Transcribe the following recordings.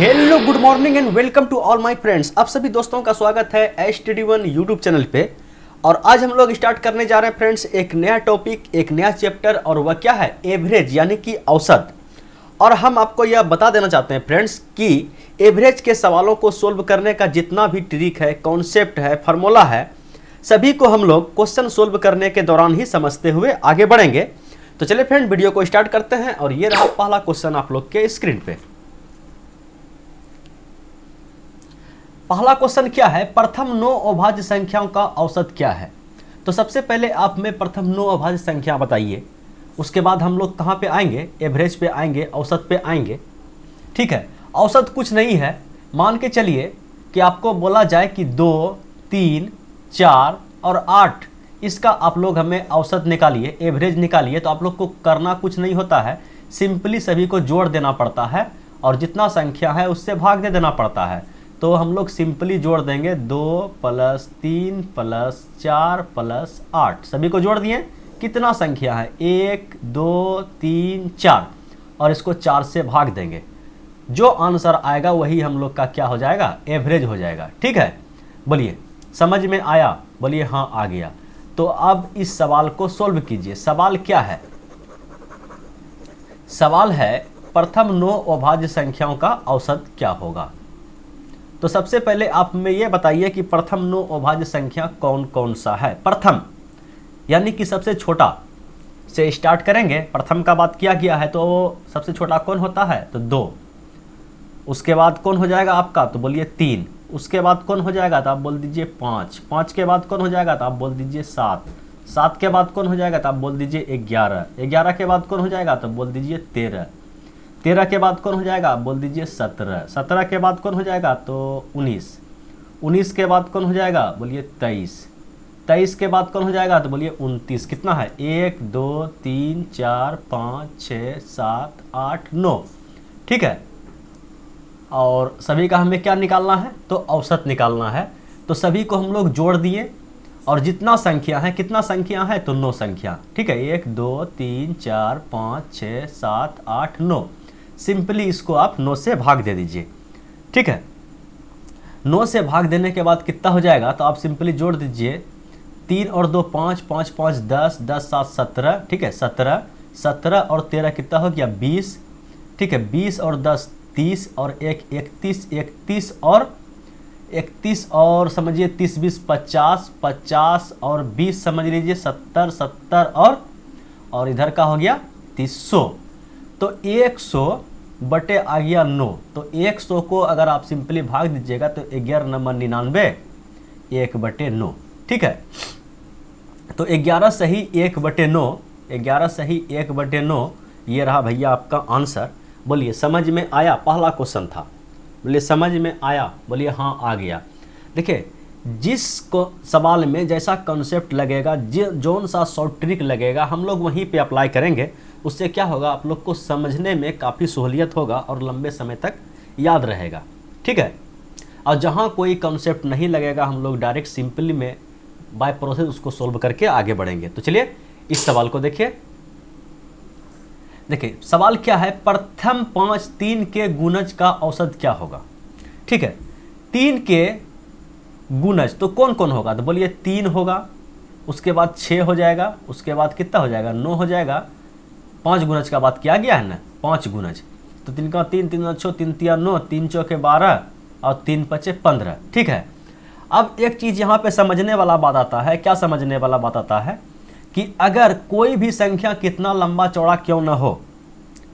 Hello good morning and welcome to all my friends. आप सभी दोस्तों का स्वागत है STD1 यूट्यूब चैनल पे। और आज हम लोग स्टार्ट करने जा रहे हैं फ्रेंड्स एक नया टॉपिक, एक नया चैप्टर, और वह क्या है, एवरेज यानी कि औसत। और हम आपको यह बता देना चाहते हैं फ्रेंड्स कि एवरेज के सवालों को सोल्व करने का जितना भी ट्रिक है, कॉन्सेप्ट है, फार्मूला है, सभी को हम लोग क्वेश्चन सोल्व करने के दौरान ही समझते हुए आगे बढ़ेंगे। तो चलिए फ्रेंड वीडियो को स्टार्ट करते हैं। और ये रहा पहला क्वेश्चन आप लोग के स्क्रीन पे। पहला क्वेश्चन क्या है, प्रथम 9 अभाज्य संख्याओं का औसत क्या है। तो सबसे पहले आप में प्रथम 9 अभाज्य संख्या बताइए, उसके बाद हम लोग कहाँ पे आएंगे, एवरेज पे आएंगे, औसत पे आएंगे। ठीक है, औसत कुछ नहीं है, मान के चलिए कि आपको बोला जाए कि 2, 3, 4 और 8, इसका आप लोग हमें औसत निकालिए, एवरेज निकालिए। तो आप लोग को करना कुछ नहीं होता है, सिंपली सभी को जोड़ देना पड़ता है और जितना संख्या है उससे भाग दे देना पड़ता है। तो हम लोग सिंपली जोड़ देंगे 2 + 3 + 4 + 8, सभी को जोड़ दिए। कितना संख्या है, 1, 2, 3, 4, और इसको 4 से भाग देंगे। जो आंसर आएगा वही हम लोग का क्या हो जाएगा, एवरेज हो जाएगा। ठीक है, बोलिए समझ में आया, बोलिए हाँ आ गया। तो अब इस सवाल को सोल्व कीजिए। सवाल क्या है, सवाल है प्रथम 9 अभाज्य संख्याओं का औसत क्या होगा। तो सबसे पहले आप में ये बताइए कि प्रथम 9 अभाज्य संख्या कौन कौन सा है। प्रथम यानी कि सबसे छोटा से स्टार्ट करेंगे। प्रथम का बात किया गया है तो सबसे छोटा कौन होता है, तो 2। उसके बाद कौन हो जाएगा आपका, तो बोलिए 3। उसके बाद कौन हो जाएगा, तो आप बोल दीजिए 5। 5 के बाद कौन हो जाएगा, तो आप बोल दीजिए 7। 7 के बाद कौन हो जाएगा, तो आप बोल दीजिए 11। 11 के बाद कौन हो जाएगा, तो बोल दीजिए 13। 13 के बाद कौन हो जाएगा, बोल दीजिए 17। 17 के बाद कौन हो जाएगा, तो 19। 19 के बाद कौन हो जाएगा, बोलिए 23। 23 के बाद कौन हो जाएगा, तो बोलिए 29। कितना है, 1, 2, 3, 4, 5, 6, 7, 8, 9। ठीक है, और सभी का हमें क्या निकालना है, तो औसत निकालना है। तो सभी को हम लोग जोड़ दिए और जितना संख्या है, कितना संख्या है, तो 9 संख्या। ठीक है, 1, 2, 3, 4, 5, 6, 7, 8, 9। सिंपली इसको आप 9 से भाग दे दीजिए। ठीक है, 9 से भाग देने के बाद कितना हो जाएगा, तो आप सिंपली जोड़ दीजिए। 3 और 2 5, 5 5 10, 10 7 17। ठीक है, 17, 17 और 13 कितना हो गया, 20। ठीक है, 20 और 10 30 और 1 31, 31 और 31 और समझिए 30 20 50, 50 और 20 समझ लीजिए 70, 70 और इधर का हो गया 300। तो 100 बटे आ गया 9। तो 100 को अगर आप सिंपली भाग दीजिएगा तो 11 नंबर 99 1/9। ठीक है, तो 11 सही 1/9, 11 सही 1/9, ये रहा भैया आपका आंसर। बोलिए समझ में आया, पहला क्वेश्चन था, बोलिए समझ में आया, बोलिए हाँ आ गया। देखिए जिस को सवाल में जैसा कॉन्सेप्ट लगेगा, जोन सा शॉर्ट ट्रिक लगेगा, हम लोग वहीं पे अप्लाई करेंगे। उससे क्या होगा, आप लोग को समझने में काफ़ी सहूलियत होगा और लंबे समय तक याद रहेगा। ठीक है, और जहाँ कोई कॉन्सेप्ट नहीं लगेगा, हम लोग डायरेक्ट सिंपली में बाय प्रोसेस उसको सोल्व करके आगे बढ़ेंगे। तो चलिए इस सवाल को देखिए। देखिए सवाल क्या है, प्रथम 5 3 के गुणज का औसत क्या होगा। ठीक है, 3 के गुणज तो कौन कौन होगा, तो बोलिए 3 होगा, उसके बाद 6 हो जाएगा, उसके बाद कितना हो जाएगा, 9 हो जाएगा। 5 गुणज का बात किया गया है ना, 5 गुणज। तो 3 का 3, 3 अच्छो 3 तिया 9, 3 चौके 12 और 3 पचे 15। ठीक है, अब एक चीज़ यहाँ पे समझने वाला बात आता है। क्या समझने वाला बात आता है कि अगर कोई भी संख्या कितना लंबा चौड़ा क्यों ना हो,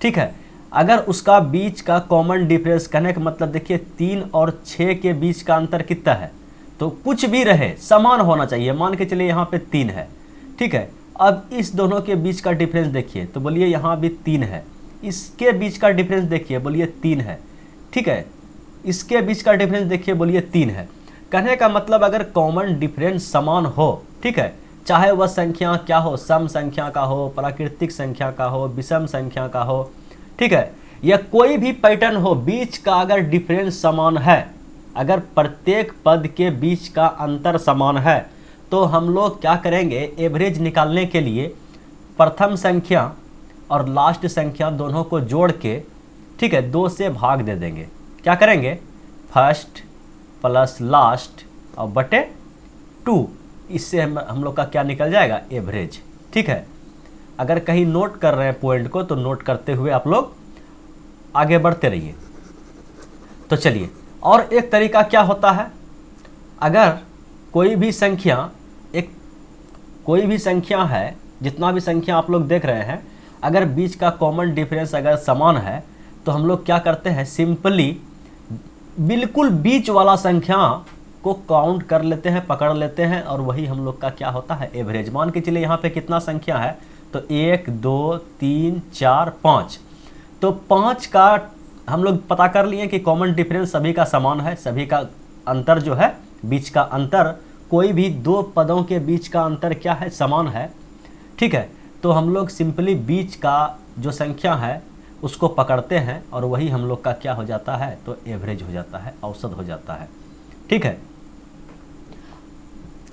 ठीक है, अगर उसका बीच का कॉमन डिफरेंस, कहने का मतलब देखिए 3 और 6 के बीच का अंतर कितना है, तो कुछ भी रहे समान होना चाहिए। मान के चलिए यहाँ पे 3 है। ठीक है, अब इस दोनों के बीच का डिफरेंस देखिए, तो बोलिए यहाँ भी 3 है। इसके बीच का डिफरेंस देखिए, बोलिए 3 है। ठीक है, इसके बीच का डिफरेंस देखिए, बोलिए 3 है। कहने का मतलब अगर कॉमन डिफरेंस समान हो, ठीक है, चाहे वह संख्या क्या हो, सम संख्या का हो, प्राकृतिक संख्या का हो, विषम संख्या का हो, ठीक है, या कोई भी पैटर्न हो, बीच का अगर डिफरेंस समान है, अगर प्रत्येक पद के बीच का अंतर समान है, तो हम लोग क्या करेंगे, एवरेज निकालने के लिए प्रथम संख्या और लास्ट संख्या दोनों को जोड़ के, ठीक है, 2 से भाग दे देंगे। क्या करेंगे, फर्स्ट प्लस लास्ट और बटे 2, इससे हम लोग का क्या निकल जाएगा, एवरेज। ठीक है, अगर कहीं नोट कर रहे हैं पॉइंट को तो नोट करते हुए आप लोग आगे बढ़ते रहिए। तो चलिए, और एक तरीका क्या होता है, अगर कोई भी संख्या है, जितना भी संख्या आप लोग देख रहे हैं, अगर बीच का कॉमन डिफरेंस अगर समान है तो हम लोग क्या करते हैं, सिंपली बिल्कुल बीच वाला संख्या को काउंट कर लेते हैं, पकड़ लेते हैं, और वही हम लोग का क्या होता है, एवरेज। मान के चलिए यहाँ पे कितना संख्या है, तो 1 2 3 4 5, तो 5 का हम लोग पता कर लिए कि कॉमन डिफरेंस सभी का समान है, सभी का अंतर जो है, बीच का अंतर, कोई भी दो पदों के बीच का अंतर क्या है, समान है। ठीक है, तो हम लोग सिंपली बीच का जो संख्या है उसको पकड़ते हैं और वही हम लोग का क्या हो जाता है, तो एवरेज हो जाता है, औसत हो जाता है। ठीक है,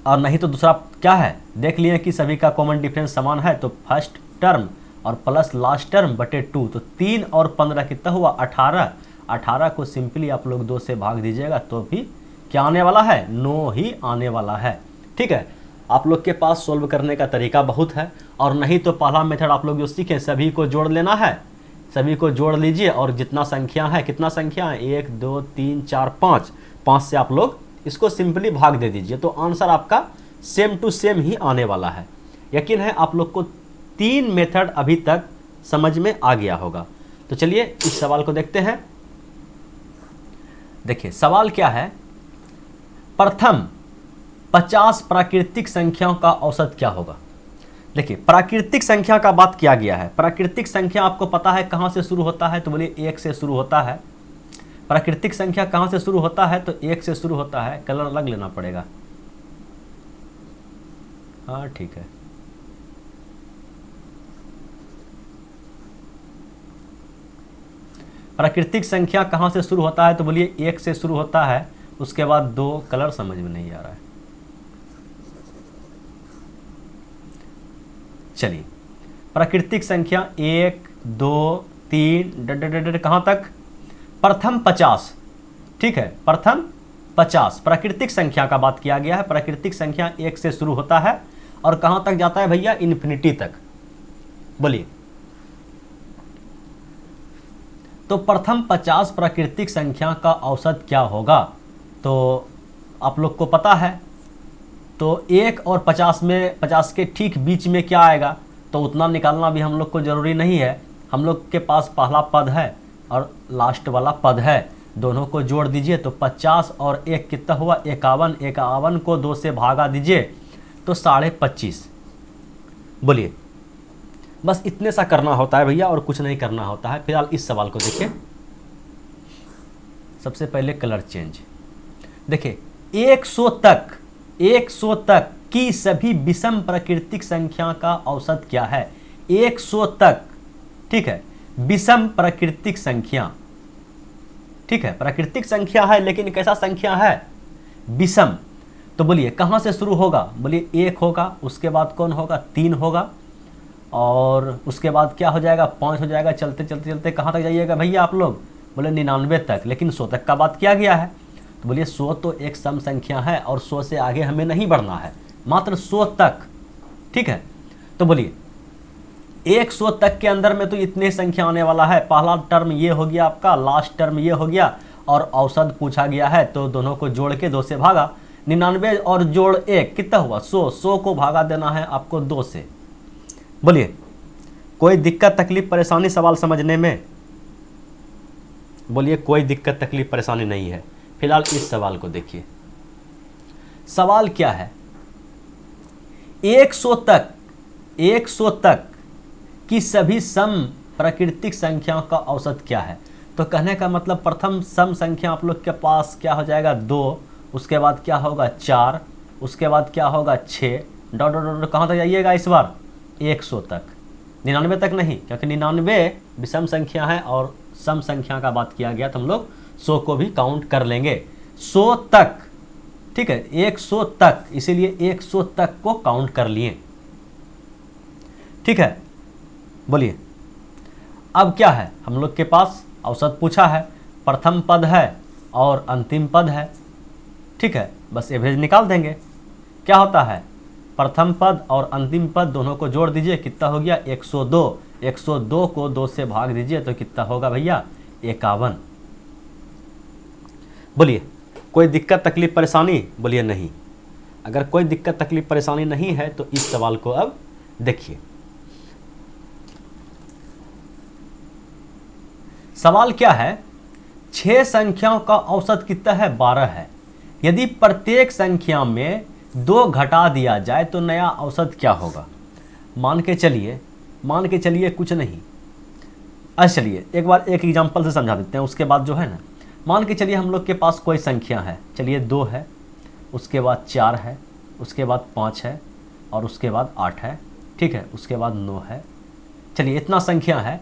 और नहीं तो दूसरा क्या है, देख लिए कि सभी का कॉमन डिफरेंस समान है, तो फर्स्ट टर्म और प्लस लास्ट टर्म बटे 2, तो 3 और 15 कितना हुआ, 18। 18 को सिंपली आप लोग 2 से भाग दीजिएगा तो भी क्या आने वाला है, 9 ही आने वाला है। ठीक है, आप लोग के पास सोल्व करने का तरीका बहुत है, और नहीं तो पहला मेथड आप लोग जो सीखें, सभी को जोड़ लेना है, सभी को जोड़ लीजिए, और जितना संख्या है, कितना संख्या है, 1 2 3 4 5, 5 से आप लोग इसको सिंपली भाग दे दीजिए, तो आंसर आपका सेम टू सेम ही आने वाला है। यकीन है आप लोग को 3 मेथड अभी तक समझ में आ गया होगा। तो चलिए इस सवाल को देखते हैं। देखिए सवाल क्या है, प्रथम 50 प्राकृतिक संख्याओं का औसत क्या होगा। देखिए प्राकृतिक संख्या का बात किया गया है, प्राकृतिक संख्या आपको पता है कहां से शुरू होता है, तो बोलिए 1 से शुरू होता है। प्राकृतिक संख्या कहां से शुरू होता है, तो 1 से शुरू होता है। कलर अलग लेना पड़ेगा, हाँ ठीक है। प्राकृतिक संख्या कहां से शुरू होता है, तो बोलिए 1 से शुरू होता है, उसके बाद 2, कलर समझ में नहीं आ रहा है। चलिए प्राकृतिक संख्या 1 2 3 कहां तक, प्रथम 50। ठीक है, प्रथम 50 प्राकृतिक संख्या का बात किया गया है। प्राकृतिक संख्या 1 से शुरू होता है और कहां तक जाता है भैया, इन्फिनिटी तक। बोलिए, तो प्रथम 50 प्राकृतिक संख्या का औसत क्या होगा, तो आप लोग को पता है, तो 1 और 50 में, 50 के ठीक बीच में क्या आएगा, तो उतना निकालना भी हम लोग को जरूरी नहीं है। हम लोग के पास पहला पद है और लास्ट वाला पद है, दोनों को जोड़ दीजिए तो 50 और 1 कितना हुआ, 51। 51 को 2 से भागा दीजिए तो 25.5। बोलिए, बस इतने सा करना होता है भैया, और कुछ नहीं करना होता है। फिलहाल इस सवाल को देखिए, सबसे पहले कलर चेंज। देखिए 100 तक की सभी विषम प्राकृतिक संख्या का औसत क्या है, 100 तक। ठीक है, विषम प्राकृतिक संख्या, ठीक है, प्राकृतिक संख्या है लेकिन कैसा संख्या है, विषम। तो बोलिए कहां से शुरू होगा, बोलिए 1 होगा, उसके बाद कौन होगा, 3 होगा, और उसके बाद क्या हो जाएगा, 5 हो जाएगा। चलते चलते चलते कहां तक जाइएगा भैया आप लोग, बोले 99 तक, लेकिन 100 तक का बात किया गया है। तो बोलिए 100 तो एक सम संख्या है और 100 से आगे हमें नहीं बढ़ना है, मात्र 100 तक। ठीक है, तो बोलिए 100 तक के अंदर में तो इतने संख्या आने वाला है। पहला टर्म ये हो गया आपका, लास्ट टर्म ये हो गया, और औसत पूछा गया है, तो दोनों को जोड़ के 2 से भागा। 99 और जोड़ 1 कितना हुआ, 100। 100 को भागा देना है आपको 2 से। बोलिए कोई दिक्कत तकलीफ परेशानी सवाल समझने में, बोलिए कोई दिक्कत तकलीफ परेशानी नहीं है। फिलहाल इस सवाल को देखिए, सवाल क्या है, 100 तक की सभी सम प्राकृतिक संख्याओं का औसत क्या है। तो कहने का मतलब प्रथम सम संख्या आप लोग के पास क्या हो जाएगा, 2, उसके बाद क्या होगा 4, उसके बाद क्या होगा 6, डॉट डॉट डॉट कहाँ तक जाइएगा इस बार, 100 तक। 99 तक नहीं, क्योंकि 99 विषम संख्या है और सम संख्या का बात किया गया, तो हम लोग 100 को भी काउंट कर लेंगे। 100 तक, ठीक है, 100 तक, इसीलिए 100 तक को काउंट कर लिए। ठीक है, बोलिए अब क्या है, हम लोग के पास औसत पूछा है, प्रथम पद है और अंतिम पद है, ठीक है, बस एवरेज निकाल देंगे। क्या होता है, प्रथम पद और अंतिम पद दोनों को जोड़ दीजिए, कितना हो गया 102। 102 को 2 से भाग दीजिए तो कितना होगा भैया 51। बोलिए कोई दिक्कत तकलीफ परेशानी, बोलिए नहीं। अगर कोई दिक्कत तकलीफ परेशानी नहीं है तो इस सवाल को अब देखिए। सवाल क्या है, 6 संख्याओं का औसत कितना है 12 है। यदि प्रत्येक संख्या में 2 घटा दिया जाए तो नया औसत क्या होगा। मान के चलिए कुछ नहीं, अच्छा चलिए एक बार एक एग्जांपल से समझा देते हैं, उसके बाद जो है ना, मान के चलिए हम लोग के पास कोई संख्या है, चलिए 2 है, उसके बाद 4 है, उसके बाद 5 है और उसके बाद 8 है, ठीक है, उसके बाद 9 है। चलिए इतना संख्या है,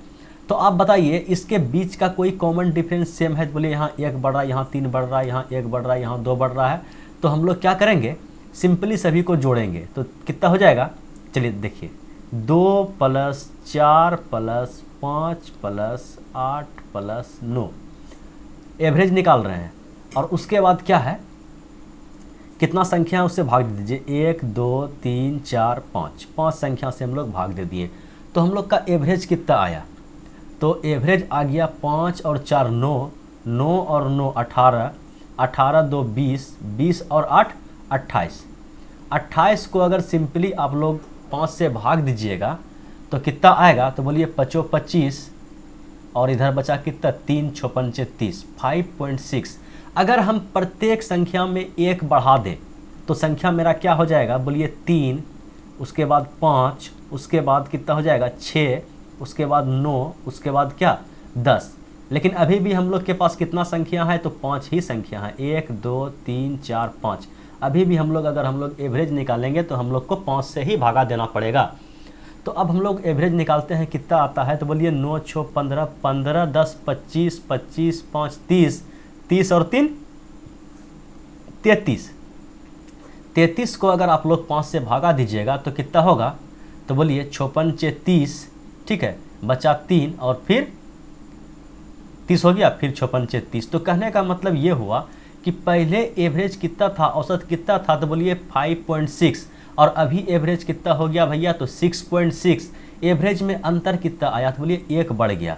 तो आप बताइए इसके बीच का कोई कॉमन डिफरेंस सेम है। बोले यहाँ 1 बढ़ रहा है, यहाँ 3 बढ़ रहा है, यहाँ 1 बढ़ रहा है, यहाँ 2 बढ़ रहा है, तो हम लोग क्या करेंगे, सिंपली सभी को जोड़ेंगे तो कितना हो जाएगा। चलिए देखिए 2 + 4 + 5 + 8 + 9 एवरेज निकाल रहे हैं। और उसके बाद क्या है, कितना संख्या है उससे भाग दे दीजिए, 1 2 3 4 5, 5 संख्या से हम लोग भाग दे दिए तो हम लोग का एवरेज कितना आया। तो एवरेज आ गया 5 और 4 9, 9 और 9 18, 18 2 20, 20 और 8 28। 28 को अगर सिंपली आप लोग 5 से भाग दीजिएगा तो कितना आएगा, तो बोलिए 5 25 और इधर बचा कितना 3 6 5 30, 5.6। अगर हम प्रत्येक संख्या में 1 बढ़ा दें तो संख्या मेरा क्या हो जाएगा, बोलिए 3, उसके बाद 5, उसके बाद कितना हो जाएगा 6, उसके बाद 9, उसके बाद क्या 10। लेकिन अभी भी हम लोग के पास कितना संख्या है, तो 5 ही संख्या है, 1 2 3 4 5। अभी भी हम लोग एवरेज निकालेंगे तो हम लोग को 5 से ही भागा देना पड़ेगा। तो अब हम लोग एवरेज निकालते हैं, कितना आता है, तो बोलिए 9 6 15, 15 10 25, 25 5 30, 30 और 3 33। 33 को अगर आप लोग 5 से भागा दीजिएगा तो कितना होगा, तो बोलिए 6 5 30, ठीक है, बचा 3 और फिर 30 हो गया, फिर 6 5 30। तो कहने का मतलब ये हुआ कि पहले एवरेज कितना था, औसत कितना था, तो बोलिए 5.6 और अभी एवरेज कितना हो गया भैया, तो 6.6। एवरेज में अंतर कितना आया, तो बोलिए 1 बढ़ गया।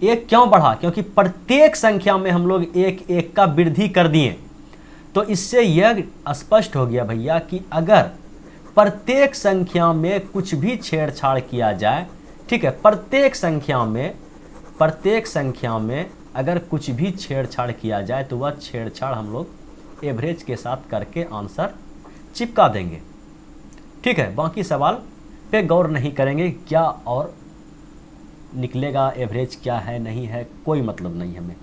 1 क्यों बढ़ा, क्योंकि प्रत्येक संख्या में हम लोग 1 1 का वृद्धि कर दिए। तो इससे यह स्पष्ट हो गया भैया कि अगर प्रत्येक संख्या में कुछ भी छेड़छाड़ किया जाए, ठीक है, प्रत्येक संख्या में अगर कुछ भी छेड़छाड़ किया जाए तो वह छेड़छाड़ हम लोग एवरेज के साथ करके आंसर चिपका देंगे, ठीक है। बाकी सवाल पे गौर नहीं करेंगे, क्या और निकलेगा, एवरेज क्या है नहीं है, कोई मतलब नहीं हमें।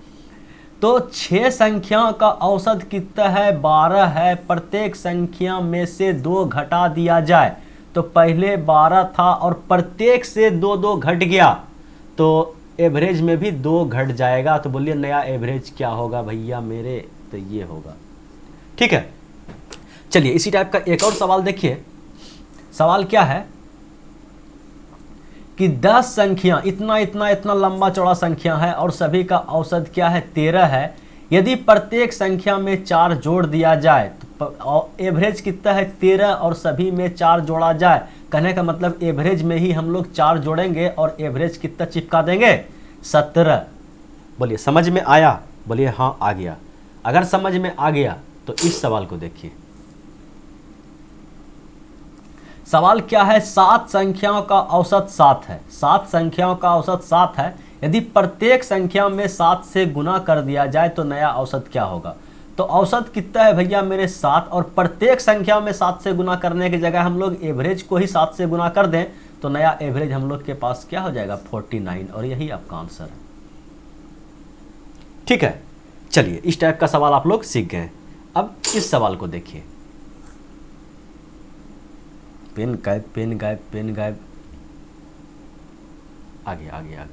तो 6 संख्याओं का औसत कितना है, 12 है। प्रत्येक संख्या में से 2 घटा दिया जाए तो पहले 12 था और प्रत्येक से 2 2 घट गया तो एवरेज में भी 2 घट जाएगा। तो बोलिए नया एवरेज क्या होगा भैया मेरे, तो ये होगा, ठीक है। चलिए इसी टाइप का एक और सवाल देखिए। सवाल क्या है कि 10 संख्या, इतना लंबा चौड़ा संख्या है और सभी का औसत क्या है 13 है। यदि प्रत्येक संख्या में 4 जोड़ दिया जाए तो एवरेज कितना है 13 और सभी में 4 जोड़ा जाए। कहने का मतलब एवरेज में ही हम लोग 4 जोड़ेंगे और एवरेज कितना चिपका देंगे 17। बोलिए समझ में आया, बोलिए हाँ आ गया। अगर समझ में आ गया तो इस सवाल को देखिए। सवाल क्या है, 7 संख्याओं का औसत 7 है। 7 संख्याओं का औसत 7 है। यदि प्रत्येक संख्या में 7 से गुना कर दिया जाए तो नया औसत क्या होगा। तो औसत कितना है भैया मेरे 7 और प्रत्येक संख्या में 7 से गुना करने की जगह हम लोग एवरेज को ही 7 से गुना कर दें तो नया एवरेज हम लोग के पास क्या हो जाएगा 49 और यही आपका आंसर है, ठीक है। चलिए इस टाइप का सवाल आप लोग सीख गए। अब इस सवाल को देखिए। पेन गायब, पेन गायब, पेन गायब, आ गया।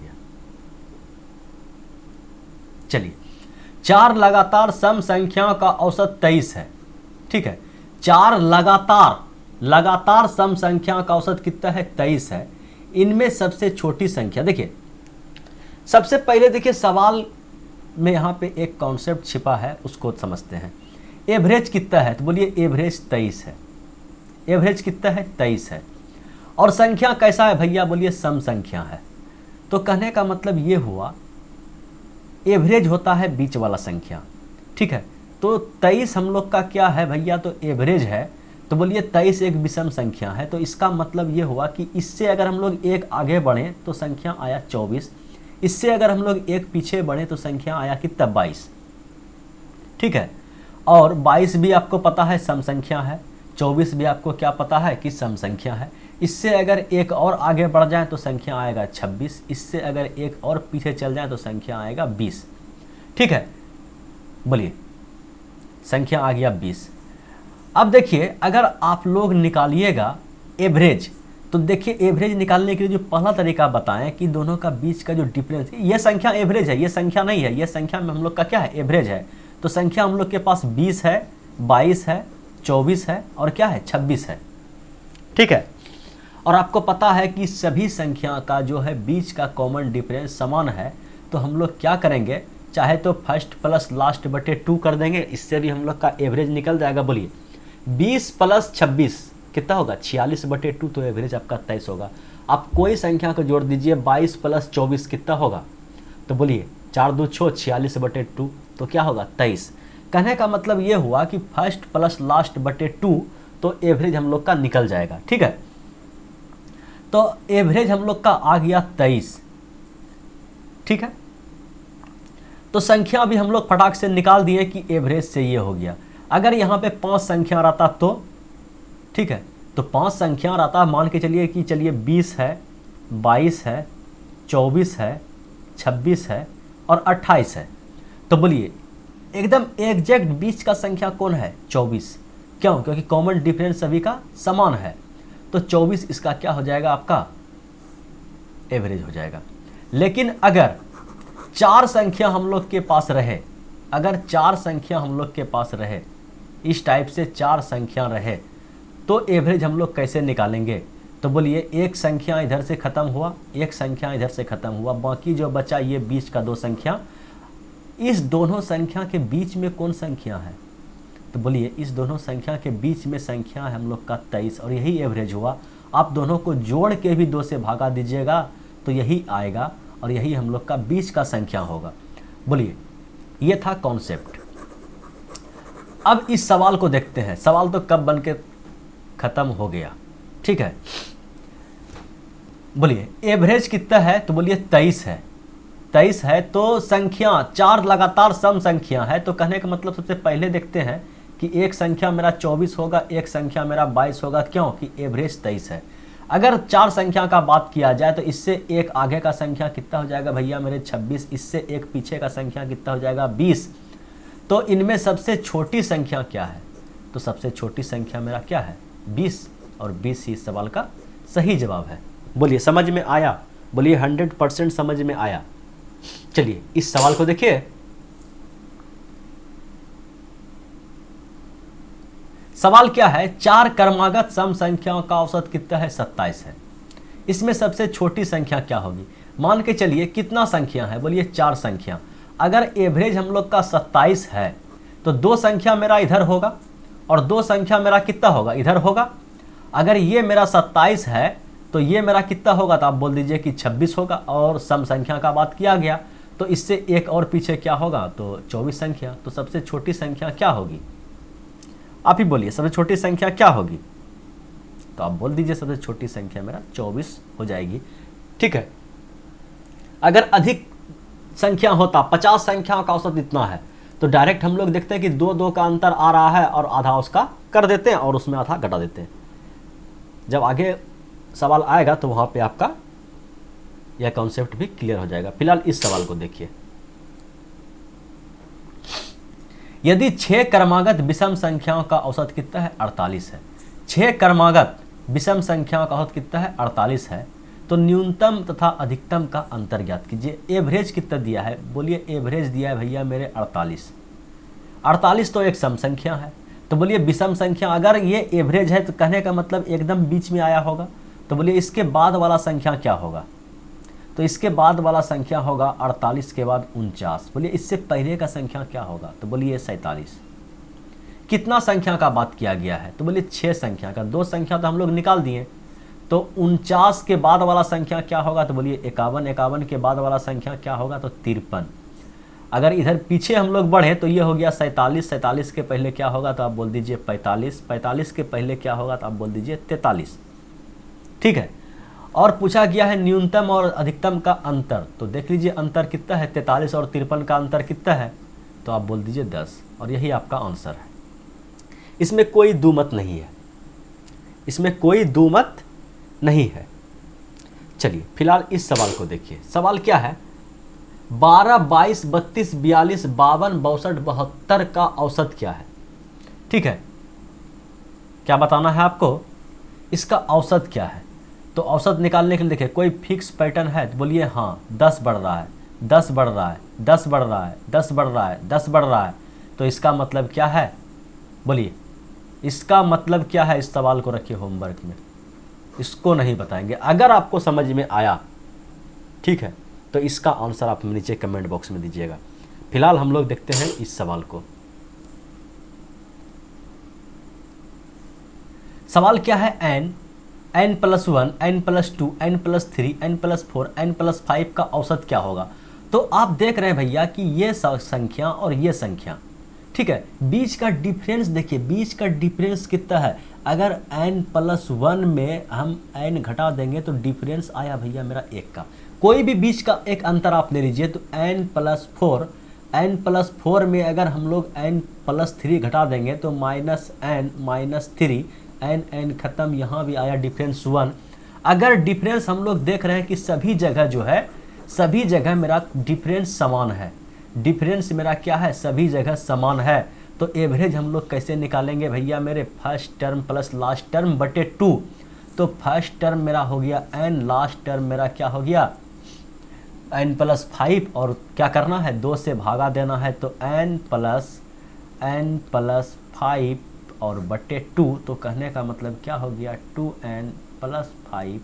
चलिए 4 लगातार सम संख्याओं का औसत 23 है, ठीक है। 4 लगातार सम संख्याओं का औसत कितना है 23 है। इनमें सबसे छोटी संख्या देखिए। सबसे पहले देखिए सवाल में यहाँ पे एक कॉन्सेप्ट छिपा है, उसको समझते हैं। एवरेज कितना है, तो बोलिए एवरेज 23 है। एवरेज कितना है, 23 है। और संख्या कैसा है भैया, बोलिए सम संख्या है। तो कहने का मतलब ये हुआ एवरेज होता है बीच वाला संख्या, ठीक है। तो 23 हम लोग का क्या है भैया, तो एवरेज है। तो बोलिए 23 एक विषम संख्या है, तो इसका मतलब ये हुआ कि इससे अगर हम लोग एक आगे बढ़ें तो संख्या आया 24, इससे अगर हम लोग एक पीछे बढ़े तो संख्या आया कितना, 22, ठीक है। और 22 भी आपको पता है सम संख्या है, 24 भी आपको क्या पता है कि सम संख्या है। इससे अगर एक और आगे बढ़ जाए तो संख्या आएगा 26, इससे अगर एक और पीछे चल जाए तो संख्या आएगा 20, ठीक है। बोलिए संख्या आ गया 20। अब देखिए अगर आप लोग निकालिएगा एवरेज, तो देखिए एवरेज निकालने के लिए जो पहला तरीका बताएं कि दोनों का बीच का जो डिफरेंस है, ये संख्या एवरेज है, ये संख्या नहीं है, ये संख्या में हम लोग का क्या है, एवरेज है। तो संख्या हम लोग के पास 20 है, 22 है, 24 है और क्या है, 26 है, ठीक है। और आपको पता है कि सभी संख्या का जो है बीच का कॉमन डिफरेंस समान है, तो हम लोग क्या करेंगे, चाहे तो फर्स्ट प्लस लास्ट बटे 2 कर देंगे, इससे भी हम लोग का एवरेज निकल जाएगा। बोलिए 20 प्लस 26 कितना होगा, 46 बटे 2, तो एवरेज आपका 23 होगा। आप कोई संख्या को जोड़ दीजिए, 22 प्लस 24 कितना होगा, तो बोलिए 4 2 6, 46 बटे 2, तो क्या होगा 23। कहने का मतलब ये हुआ कि फर्स्ट प्लस लास्ट बटे 2, तो एवरेज हम लोग का निकल जाएगा, ठीक है। तो एवरेज हम लोग का आ गया 23, ठीक है। तो संख्या भी हम लोग फटाक से निकाल दिए कि एवरेज से ये हो गया। अगर यहाँ पे 5 संख्या रहता तो, ठीक है, तो 5 संख्या रहता, मान के चलिए कि चलिए 20 है, 22 है, 24 है, 26 है और 28 है, तो बोलिए एकदम एग्जैक्ट बीच का संख्या कौन है, 24। क्यों, क्योंकि कॉमन डिफरेंस सभी का समान है। तो 24 इसका क्या हो जाएगा, आपका एवरेज हो जाएगा। लेकिन अगर 4 संख्या हम लोग के पास रहे, अगर 4 संख्या हम लोग के पास रहे, इस टाइप से 4 संख्या रहे, तो एवरेज हम लोग कैसे निकालेंगे, तो बोलिए एक संख्या इधर से खत्म हुआ, एक संख्या इधर से खत्म हुआ, बाकी जो बचा ये बीच का 2 संख्या, इस दोनों संख्या के बीच में कौन संख्या है, तो बोलिए इस दोनों संख्या के बीच में संख्या है हम लोग का 23, और यही एवरेज हुआ। आप दोनों को जोड़ के भी 2 से भागा दीजिएगा तो यही आएगा, और यही हम लोग का बीच का संख्या होगा। बोलिए ये था कॉन्सेप्ट। अब इस सवाल को देखते हैं, सवाल तो कब बन के खत्म हो गया, ठीक है। बोलिए एवरेज कितना है, तो बोलिए 23 है। 23 है तो संख्या 4 लगातार सम संख्या है, तो कहने का मतलब सबसे पहले देखते हैं कि एक संख्या मेरा 24 होगा, एक संख्या मेरा 22 होगा, क्यों कि एवरेज 23 है। अगर 4 संख्या का बात किया जाए तो इससे एक आगे का संख्या कितना हो जाएगा भैया मेरे 26, इससे एक पीछे का संख्या कितना हो जाएगा 20। तो इनमें सबसे छोटी संख्या क्या है, तो सबसे छोटी संख्या मेरा क्या है 20, और 20 ही इस सवाल का सही जवाब है। बोलिए समझ में आया, बोलिए 100% समझ में आया। चलिए इस सवाल को देखिए, सवाल क्या है, 4 क्रमागत सम संख्याओं का औसत कितना है, 27 है। इसमें सबसे छोटी संख्या क्या होगी, मान के चलिए कितना संख्या है, बोलिए 4 संख्या। अगर एवरेज हम लोग का 27 है तो 2 संख्या मेरा इधर होगा और 2 संख्या मेरा कितना होगा, इधर होगा। अगर ये मेरा 27 है तो ये मेरा कितना होगा, तो आप बोल दीजिए कि 26 होगा। और सम संख्या का बात किया गया तो इससे एक और पीछे क्या होगा, तो 24 संख्या। तो सबसे छोटी संख्या क्या होगी, आप ही बोलिए सबसे छोटी संख्या क्या होगी, तो आप बोल दीजिए सबसे छोटी संख्या मेरा 24 हो जाएगी, ठीक है। अगर अधिक संख्या होता, 50 संख्याओं का औसत इतना है, तो डायरेक्ट हम लोग देखते हैं कि 2-2 का अंतर आ रहा है और आधा उसका कर देते हैं और उसमें आधा घटा देते हैं। जब आगे सवाल आएगा तो वहां पे आपका यह कॉन्सेप्ट भी क्लियर हो जाएगा। फिलहाल इस सवाल को देखिए, यदि 6 क्रमागत विषम संख्याओं का औसत कितना है, 48 है। 6 क्रमागत विषम संख्याओं का औसत कितना है, 48 है। तो न्यूनतम तथा अधिकतम का अंतर ज्ञात कीजिए। एवरेज कितना दिया है, बोलिए एवरेज दिया है भैया मेरे 48। 48 तो एक सम संख्या है, तो बोलिए विषम संख्या। अगर ये एवरेज है तो कहने का मतलब एकदम बीच में आया होगा, तो बोलिए इसके बाद वाला संख्या क्या होगा, तो इसके बाद वाला संख्या होगा 48 के बाद 49। बोलिए इससे पहले का संख्या क्या होगा? तो बोलिए 47। कितना संख्या का बात किया गया है? तो बोलिए 6 संख्या का। 2 संख्या तो हम लोग निकाल दिए। तो 49 के बाद वाला संख्या क्या होगा? तो बोलिए 51। 51 के बाद वाला संख्या क्या होगा? तो 53। अगर इधर पीछे हम लोग बढ़े तो ये हो गया 47। 47 के पहले क्या होगा? तो आप बोल दीजिए 45। 45 के पहले क्या होगा? तो आप बोल दीजिए 43। ठीक है। और पूछा गया है न्यूनतम और अधिकतम का अंतर। तो देख लीजिए अंतर कितना है? 43 और 53 का अंतर कितना है? तो आप बोल दीजिए 10। और यही आपका आंसर है। इसमें कोई दुमत नहीं है, इसमें कोई दुमत नहीं है। चलिए फिलहाल इस सवाल को देखिए। सवाल क्या है? 12, 22, 32, 42, 52, 62, 72 का औसत क्या है? ठीक है, क्या बताना है आपको? इसका औसत क्या है? तो औसत निकालने के लिए देखिए कोई फिक्स पैटर्न है? तो बोलिए हाँ, 10 बढ़ रहा है, 10 बढ़ रहा है, 10 बढ़ रहा है, 10 बढ़ रहा है, 10 बढ़ रहा है। तो इसका मतलब क्या है? बोलिए इसका मतलब क्या है? इस सवाल को रखिए होमवर्क में, इसको नहीं बताएंगे। अगर आपको समझ में आया, ठीक है, तो इसका आंसर आप नीचे कमेंट बॉक्स में दीजिएगा। फिलहाल हम लोग देखते हैं इस सवाल को। सवाल क्या है? n + 1, n + 2, n + 3, n + 4, n + 5 का औसत क्या होगा? तो आप देख रहे हैं भैया कि ये संख्या और ये संख्या, ठीक है, बीच का डिफरेंस देखिए, बीच का डिफरेंस कितना है? अगर n + 1 में हम n घटा देंगे तो डिफरेंस आया भैया मेरा 1 का। कोई भी बीच का एक अंतर आप ले लीजिए तो n + 4, n + 4 में अगर हम लोग n + 3 घटा देंगे तो -n -3, n खत्म, यहाँ भी आया डिफरेंस 1। अगर डिफरेंस हम लोग देख रहे हैं कि सभी जगह जो है, सभी जगह मेरा डिफरेंस समान है, डिफरेंस मेरा क्या है? सभी जगह समान है। तो एवरेज हम लोग कैसे निकालेंगे भैया मेरे? First term plus last term बटे 2। तो फर्स्ट टर्म मेरा हो गया n, लास्ट टर्म मेरा क्या हो गया? n + 5, और क्या करना है? 2 से भागा देना है। तो n + 5 और बटे 2। तो कहने का मतलब क्या हो गया? 2n + 5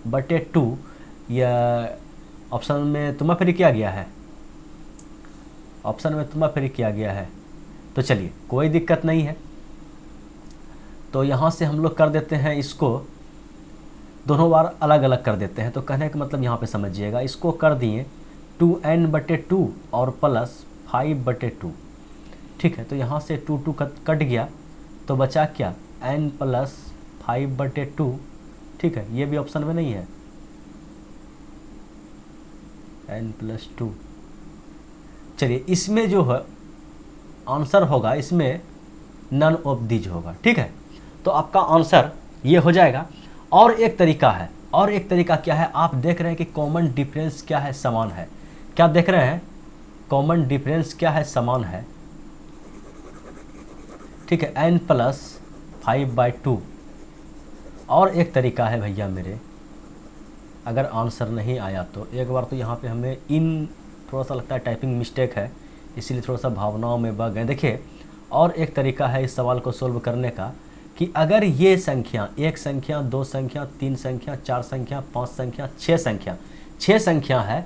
बटे 2। यह ऑप्शन में तुमा फिर किया गया है, ऑप्शन में तुमा फिर किया गया है। तो चलिए कोई दिक्कत नहीं है। तो यहाँ से हम लोग कर देते हैं इसको, दोनों बार अलग अलग कर देते हैं। तो कहने का मतलब यहाँ पे समझिएगा, इसको कर दिए 2n बटे 2 और प्लस 5 बटे 2। ठीक है, तो यहाँ से 2 कट गया तो बचा क्या? n + 5 बटे 2। ठीक है, ये भी ऑप्शन में नहीं है, n + 2। चलिए इसमें जो है आंसर होगा, इसमें नन ऑफ दीज होगा। ठीक है, तो आपका आंसर ये हो जाएगा। और एक तरीका है, और एक तरीका क्या है? आप देख रहे हैं कि कॉमन डिफरेंस क्या है? समान है। क्या देख रहे हैं? कॉमन डिफरेंस क्या है? समान है। ठीक है, n + 5/2। और एक तरीका है भैया मेरे, अगर आंसर नहीं आया तो एक बार तो यहाँ पे हमें थोड़ा सा लगता है टाइपिंग मिस्टेक है, इसीलिए थोड़ा सा भावनाओं में बह गए। देखिए और एक तरीका है इस सवाल को सोल्व करने का, कि अगर ये संख्या, 1 संख्या, 2 संख्या, 3 संख्या, 4 संख्या, 5 संख्या, 6 संख्या है,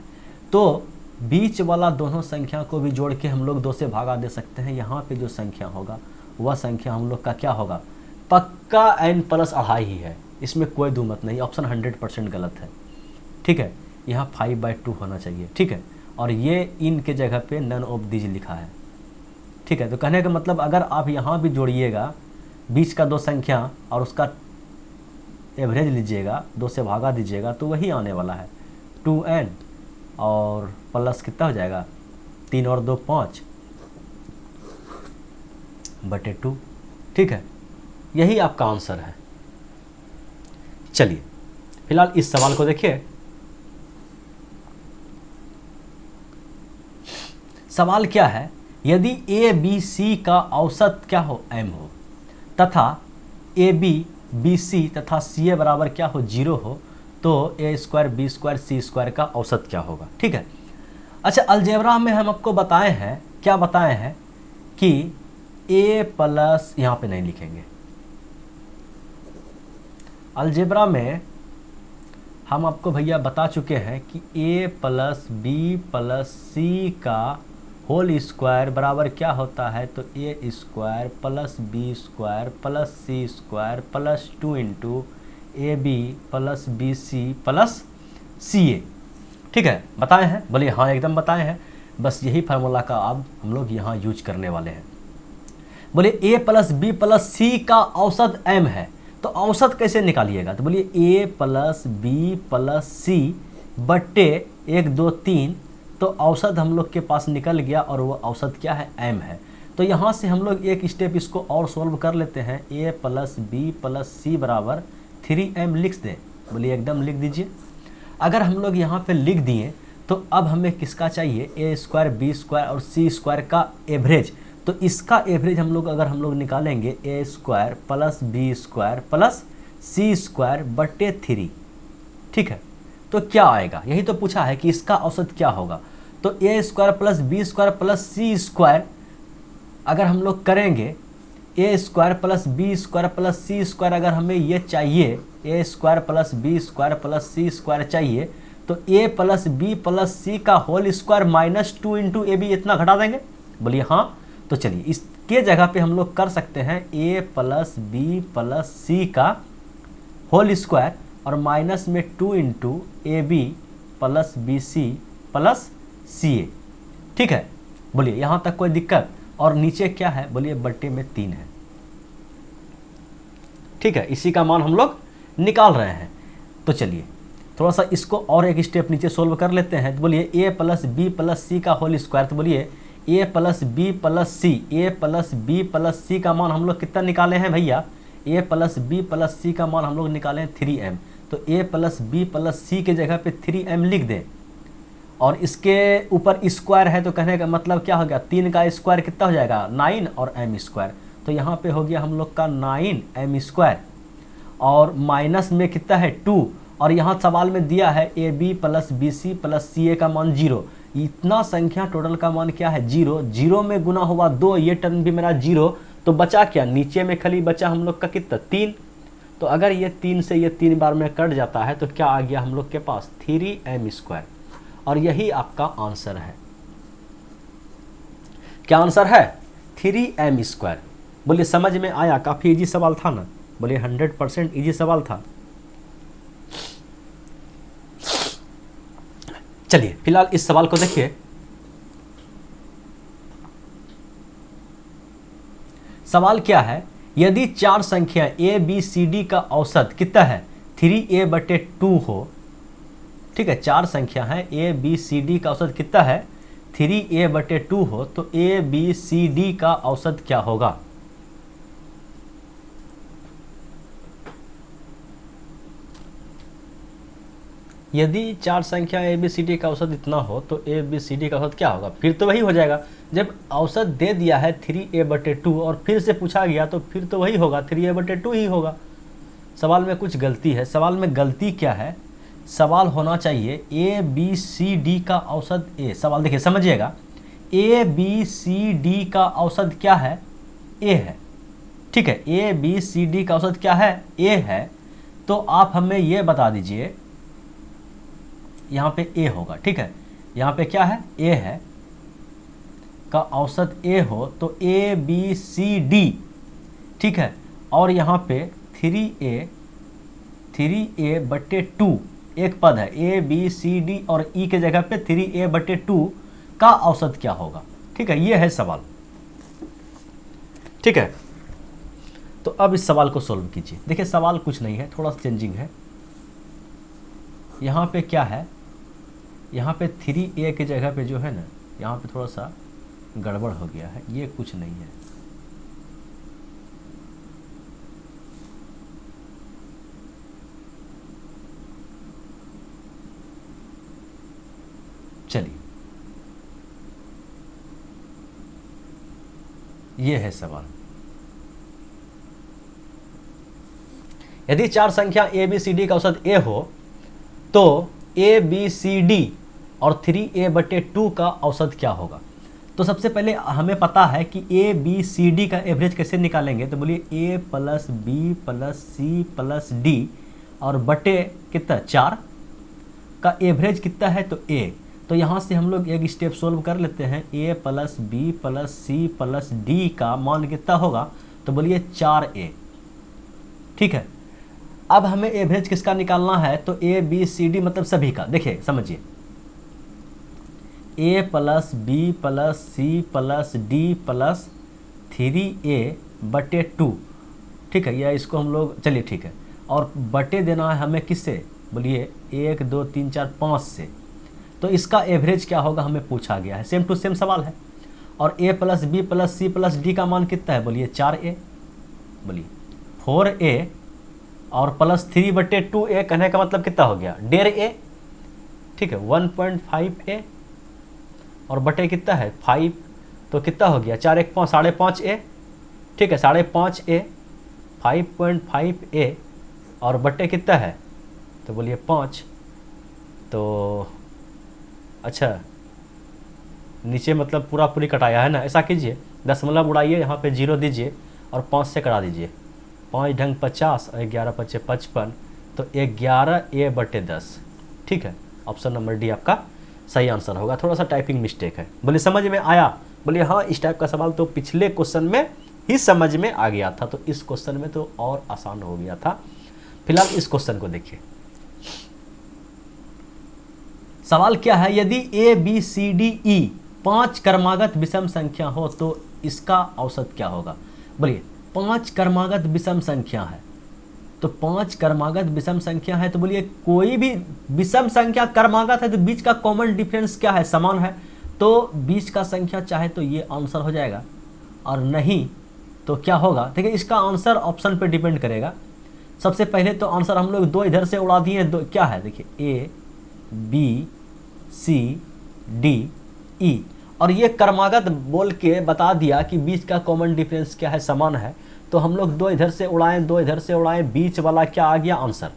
तो बीच वाला दोनों संख्या को भी जोड़ के हम लोग 2 से भागा दे सकते हैं। यहाँ पे जो संख्या होगा वह संख्या हम लोग का क्या होगा? पक्का n + 2.5 ही है, इसमें कोई दुमत नहीं। ऑप्शन 100% गलत है। ठीक है, यहाँ 5/2 होना चाहिए। ठीक है, और ये इन के जगह पे नन ऑफ दीज लिखा है। ठीक है, तो कहने का मतलब अगर आप यहाँ भी जोड़िएगा बीच का 2 संख्या और उसका एवरेज लीजिएगा, 2 से भागा दीजिएगा, तो वही आने वाला है 2n और प्लस कितना हो जाएगा? 3 और 2 5 बटे 2। ठीक है, यही आपका आंसर है। चलिए फिलहाल इस सवाल को देखिए। सवाल क्या है? यदि a b c का औसत क्या हो? m हो, तथा a b b c तथा c a बराबर क्या हो? 0 हो, तो a² b² c² का औसत क्या होगा? ठीक है, अच्छा अलजेब्रा में हम आपको बताए हैं, क्या बताए हैं कि a प्लस, यहाँ पे नहीं लिखेंगे, अलजेब्रा में हम आपको भैया बता चुके हैं कि a plus B plus C का होल स्क्वायर बराबर क्या होता है, तो a square plus B square plus C square plus 2 into A B plus B C plus C A. ठीक है, बताए हैं? बोलिए हाँ एकदम बताए हैं। बस यही फार्मूला का अब हम लोग यहाँ यूज करने वाले हैं। बोलिए a plus B plus C का औसत m है, तो औसत कैसे निकालिएगा, तो बोलिए a प्लस बी प्लस सी बट्टे 1 2 3, तो औसत हम लोग के पास निकल गया और वो औसत क्या है, m है। तो यहाँ से हम लोग एक स्टेप इसको और सोल्व कर लेते हैं। a प्लस बी प्लस सी बराबर 3m लिख दें। बोलिए एकदम लिख दीजिए। अगर हम लोग यहाँ पे लिख दिए तो अब हमें किसका चाहिए, a स्क्वायर बी स्क्वायर और सी स्क्वायर का एवरेज। तो इसका एवरेज हम लोग अगर हम लोग निकालेंगे a square plus B square plus C square बट्टे 3। ठीक है, तो क्या आएगा, यही तो पूछा है कि इसका औसत क्या होगा। तो a square plus B square plus C square अगर हम लोग करेंगे, a square plus B square plus C square अगर हमें ये चाहिए, a square plus B square plus C square चाहिए, तो a plus B plus C का whole square minus 2 into A B, इतना घटा देंगे। बोलिए हाँ। तो चलिए इसके जगह पे हम लोग कर सकते हैं a plus B plus C का होल स्क्वायर और माइनस में 2 into A B plus B C plus C A. ठीक है, बोलिए यहाँ तक कोई दिक्कत? और नीचे क्या है, बोलिए बट्टे में 3 है। ठीक है, इसी का मान हम लोग निकाल रहे हैं। तो चलिए थोड़ा सा इसको और एक स्टेप नीचे सोल्व कर लेते हैं। तो बोलिए a plus B plus C का होल स्क्वायर, तो बोलिए a plus B plus C, a plus B plus C का मान हम लोग कितना निकाले हैं भैया, a plus B plus C का मान हम लोग निकाले हैं 3m। तो a plus B plus C के जगह पे 3m लिख दें और इसके ऊपर स्क्वायर है, तो कहने का मतलब क्या हो गया, 3 का स्क्वायर कितना हो जाएगा, 9 और m स्क्वायर। तो यहाँ पे हो गया हम लोग का 9m स्क्वायर और माइनस में कितना है 2, और यहाँ सवाल में दिया है A B plus B C plus C A का मान 0। इतना संख्या टोटल का मान क्या है, 0। 0 में गुना हुआ 2, ये टर्म भी मेरा 0, तो बचा क्या, नीचे में खाली बचा हम लोग का कितना 3। तो अगर ये 3 से ये 3 बार में कट जाता है तो क्या आ गया हम लोग के पास 3m स्क्वायर। और यही आपका आंसर है। क्या आंसर है, 3m स्क्वायर। बोलिए समझ में आया? काफ़ी इजी सवाल था ना? बोलिए 100% इजी सवाल था। चलिए फिलहाल इस सवाल को देखिए। सवाल क्या है, यदि 4 संख्या a b c d का औसत कितना है, 3a बटे 2 हो। ठीक है, 4 संख्या है a b c d का औसत कितना है, 3a बटे 2 हो, तो a b c d का औसत क्या होगा। यदि 4 संख्या ए बी सी डी का औसत इतना हो तो ए बी सी डी का औसत क्या होगा, फिर तो वही हो जाएगा। जब औसत दे दिया है 3a बटे 2 और फिर से पूछा गया तो फिर तो वही होगा, 3a बटे 2 ही होगा। सवाल में कुछ गलती है। सवाल में गलती क्या है, सवाल होना चाहिए ए बी सी डी का औसत ए। सवाल देखिए समझिएगा, ए बी सी डी का औसत क्या है, ए है। ठीक है, ए बी सी डी का औसत क्या है, ए है। तो आप हमें ये बता दीजिए, यहाँ पे ए होगा। ठीक है, यहाँ पे क्या है, ए है का औसत ए हो तो ए बी सी डी। ठीक है, और यहाँ पे 3a बटे 2 एक पद है, ए बी सी डी और ई के जगह पे 3a बटे 2 का औसत क्या होगा। ठीक है, ये है सवाल। ठीक है, तो अब इस सवाल को सोल्व कीजिए। देखिए सवाल कुछ नहीं है, थोड़ा सा चेंजिंग है। यहाँ पे क्या है, यहाँ पे 3a की जगह पे जो है ना, यहाँ पे थोड़ा सा गड़बड़ हो गया है, ये कुछ नहीं है। चलिए ये है सवाल। यदि 4 संख्या ए बी सी डी का औसत ए हो तो ए बी सी डी और 3a बटे 2 का औसत क्या होगा। तो सबसे पहले हमें पता है कि ए बी सी डी का एवरेज कैसे निकालेंगे। तो बोलिए a plus B plus C plus D और बटे कितना 4, का एवरेज कितना है, तो ए। तो यहाँ से हम लोग एक स्टेप सोल्व कर लेते हैं। A plus B plus C plus D का मान कितना होगा, तो बोलिए 4a। ठीक है, अब हमें एवरेज किसका निकालना है, तो ए बी सी डी मतलब सभी का। देखिए समझिए, A plus B plus C plus D plus 3a/2। ठीक है, या इसको हम लोग, चलिए ठीक है, और बटे देना है हमें किससे, बोलिए 1 2 3 4 5 से। तो इसका एवरेज क्या होगा हमें पूछा गया है, सेम टू सेम सवाल है। और a plus B plus C plus D का मान कितना है, बोलिए 4a, बोलिए 4a और प्लस 3/2a, कहने का मतलब कितना हो गया, 1.5a। ठीक है, 1.5a और बटे कितना है 5, तो कितना हो गया 4 1 5 5.5a। ठीक है, 5.5a 5.5a और बटे कितना है, तो बोलिए 5। तो अच्छा, नीचे मतलब पूरा पूरी कटाया है ना, ऐसा कीजिए, दशमलव उड़ाइए, यहाँ पे 0 दीजिए और 5 से कटा दीजिए। 5 ढंग 50 और 11 पच्चे 55, तो 11a/10। ठीक है, ऑप्शन नंबर डी आपका सही आंसर होगा। थोड़ा सा टाइपिंग मिस्टेक है। बोले समझ में आया, बोले हाँ, इस टाइप का सवाल तो पिछले क्वेश्चन में ही समझ में आ गया था, तो इस क्वेश्चन में तो और आसान हो गया था। फिलहाल इस क्वेश्चन को देखिए, सवाल क्या है, यदि ए बी सी डी ई 5 क्रमागत विषम संख्या हो तो इसका औसत क्या होगा। बोलिए 5 क्रमागत विषम संख्या है, तो 5 क्रमागत विषम संख्या है, तो बोलिए कोई भी विषम संख्या क्रमागत है तो बीच का कॉमन डिफरेंस क्या है, समान है। तो बीच का संख्या चाहे तो ये आंसर हो जाएगा, और नहीं तो क्या होगा। देखिए इसका आंसर ऑप्शन पे डिपेंड करेगा। सबसे पहले तो आंसर हम लोग 2 इधर से उड़ा दिए, 2 क्या है, देखिए ए बी सी डी ई, और ये क्रमागत बोल के बता दिया कि बीच का कॉमन डिफरेंस क्या है, समान है। तो हम लोग 2 इधर से उड़ाएं, 2 इधर से उड़ाएं, बीच वाला क्या आ गया, आंसर।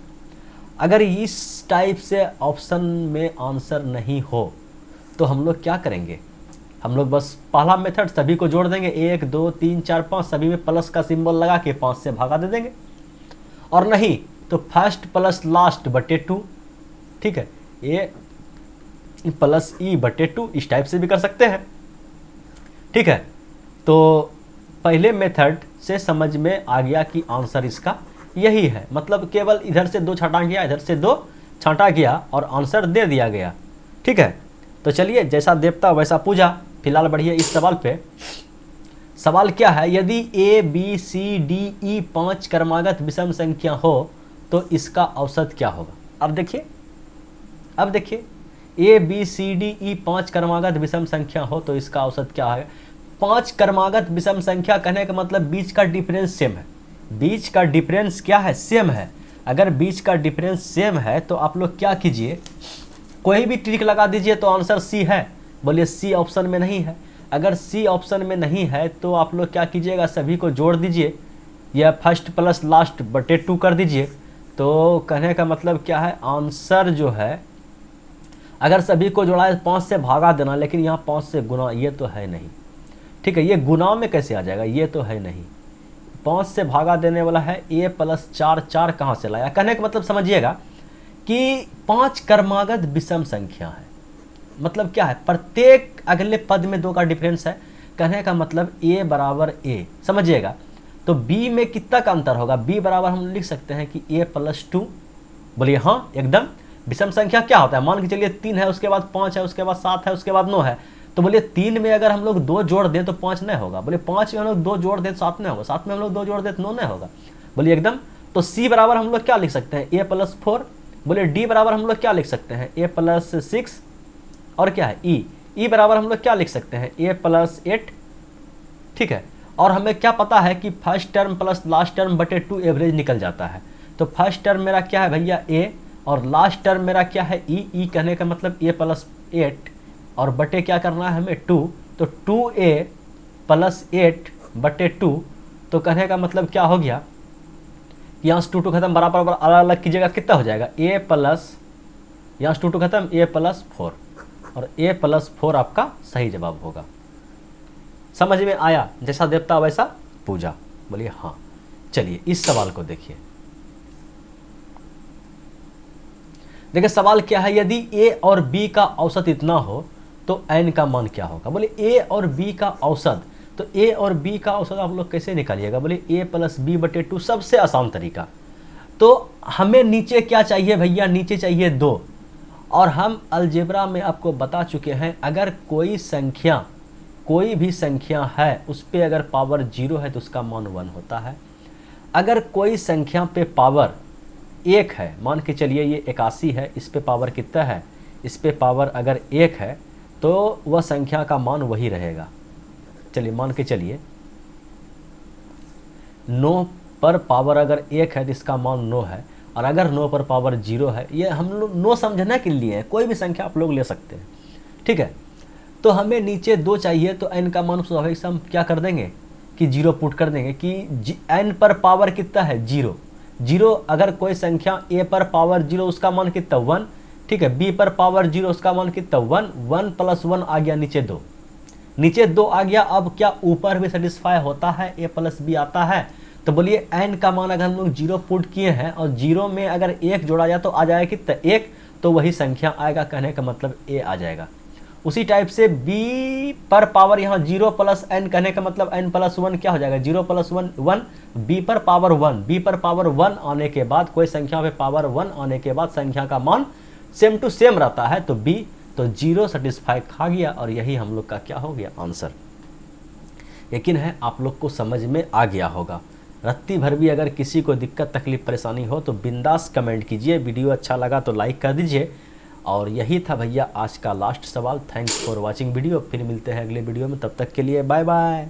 अगर इस टाइप से ऑप्शन में आंसर नहीं हो तो हम लोग क्या करेंगे, हम लोग बस पहला मेथड सभी को जोड़ देंगे, 1 2 3 4 5, सभी में प्लस का सिंबल लगा के 5 से भागा दे देंगे। और नहीं तो फर्स्ट प्लस लास्ट बटे 2। ठीक है, ए प्लस ई/2, इस टाइप से भी कर सकते हैं। ठीक है, तो पहले मेथड से समझ में आ गया कि आंसर इसका यही है, मतलब केवल इधर से 2 छांटा गया, इधर से 2 छांटा गया और आंसर दे दिया गया। ठीक है, तो चलिए जैसा देवता वैसा पूजा। फिलहाल बढ़िए इस सवाल पे। सवाल क्या है, यदि ए बी सी डी ई 5 क्रमागत विषम संख्या हो तो इसका औसत क्या होगा। अब देखिए ए बी सी डी ई 5 क्रमागत विषम संख्या हो तो इसका औसत क्या है। 5 क्रमागत विषम संख्या कहने का मतलब बीच का डिफरेंस सेम है। बीच का डिफरेंस क्या है, सेम है। अगर बीच का डिफरेंस सेम है तो आप लोग क्या कीजिए, कोई भी ट्रिक लगा दीजिए तो आंसर सी है। बोलिए सी ऑप्शन में नहीं है। अगर सी ऑप्शन में नहीं है तो आप लोग क्या कीजिएगा, सभी को जोड़ दीजिए या फर्स्ट प्लस लास्ट बटे 2 कर दीजिए। तो कहने का मतलब क्या है, आंसर जो है अगर सभी को जोड़ा है 5 से भागा देना, लेकिन यहाँ 5 से गुना, ये तो है नहीं। ठीक है, ये गुना में कैसे आ जाएगा, ये तो है नहीं। 5 से भागा देने वाला है, a + 4, 4 कहाँ से लाया। कहने का मतलब समझिएगा कि 5 क्रमागत विषम संख्या है, मतलब क्या है, प्रत्येक अगले पद में 2 का डिफरेंस है। कहने का मतलब a बराबर a, समझिएगा। तो b में कितना का अंतर होगा, b बराबर हम लिख सकते हैं कि a + 2। बोलिए हाँ एकदम। विषम संख्या क्या होता है, मान के चलिए 3 है, उसके बाद 5 है, उसके बाद 7 है, उसके बाद 9 है। तो बोलिए 3 में अगर हम लोग 2 जोड़ दें तो 5 नहीं होगा। बोले 5 में हम लोग 2 जोड़ दें तो 7 नहीं होगा। 7 में हम लोग 2 जोड़ दें तो 9 नहीं होगा। बोलिए एकदम। तो c बराबर हम लोग क्या लिख सकते हैं, a + 4। बोले d बराबर हम लोग क्या लिख सकते हैं, a + 6। और क्या है e बराबर हम लोग क्या लिख सकते हैं, a + 8। ठीक है, और हमें क्या पता है कि first term plus last term बटे 2 एवरेज निकल जाता है। तो फर्स्ट टर्म मेरा क्या है भैया a, और लास्ट टर्म मेरा क्या है e कहने का मतलब a + 8 और बटे क्या करना है हमें 2। तो 2a + 8 बटे 2। तो कहने का मतलब क्या हो गया, यहाँ से 2 खत्म, बराबर अलग अलग कीजिएगा, कितना हो जाएगा a प्लस, यहाँ से 2 खत्म, a + 4, और a + 4 आपका सही जवाब होगा। समझ में आया, जैसा देवता वैसा पूजा। बोलिए हाँ। चलिए इस सवाल को देखिए। देखिए सवाल क्या है, यदि ए और बी का औसत इतना हो तो एन का मान क्या होगा। बोले ए और बी का औसत, तो ए और बी का औसत आप लोग कैसे निकालिएगा। बोले ए प्लस बी बटे 2, सबसे आसान तरीका। तो हमें नीचे क्या चाहिए भैया, नीचे चाहिए 2। और हम अलजेब्रा में आपको बता चुके हैं, अगर कोई संख्या, कोई भी संख्या है उस पर अगर पावर 0 है तो उसका मान 1 होता है। अगर कोई संख्या पे पावर 1 है, मान के चलिए ये 81 है, इस पे पावर कितना है, इस पे पावर अगर 1 है तो वह संख्या का मान वही रहेगा। चलिए मान के चलिए 9 पर पावर अगर 1 है तो इसका मान 9 है, और अगर 9 पर पावर 0 है, ये हम लोग 9 समझने के लिए है, कोई भी संख्या आप लोग ले सकते हैं, ठीक है। तो हमें नीचे 2 चाहिए, तो n का मान स्वाभाविक से हम क्या कर देंगे कि 0 पुट कर देंगे कि n पर पावर कितना है 0। 0 अगर कोई संख्या a पर पावर 0 उसका मान कितना 1, ठीक है। b पर पावर 0 उसका मान कितना 1, 1 प्लस 1 आ गया नीचे 2, नीचे 2 आ गया। अब क्या ऊपर भी सेटिस्फाई होता है, a प्लस बी आता है। तो बोलिए n का मान अगर हम लोग 0 पुट किए हैं और 0 में अगर 1 जोड़ा जाए तो आ जाएगा कितना 1, तो वही संख्या आएगा, कहने का मतलब a आ जाएगा। उसी टाइप से b पर पावर यहाँ 0 प्लस n, कहने का मतलब n प्लस 1 क्या हो जाएगा 0 प्लस 1 1, b पर पावर 1, b पर पावर 1 आने के बाद, कोई संख्या पे पावर 1 आने के बाद संख्या का मान सेम टू सेम रहता है, तो b, तो 0 सेटिस्फाई खा गया, और यही हम लोग का क्या हो गया आंसर। यकीन है आप लोग को समझ में आ गया होगा। रत्ती भर भी अगर किसी को दिक्कत तकलीफ परेशानी हो तो बिंदास कमेंट कीजिए, वीडियो अच्छा लगा तो लाइक कर दीजिए। और यही था भैया आज का लास्ट सवाल। थैंक्स फॉर वाचिंग वीडियो, फिर मिलते हैं अगले वीडियो में, तब तक के लिए बाय बाय।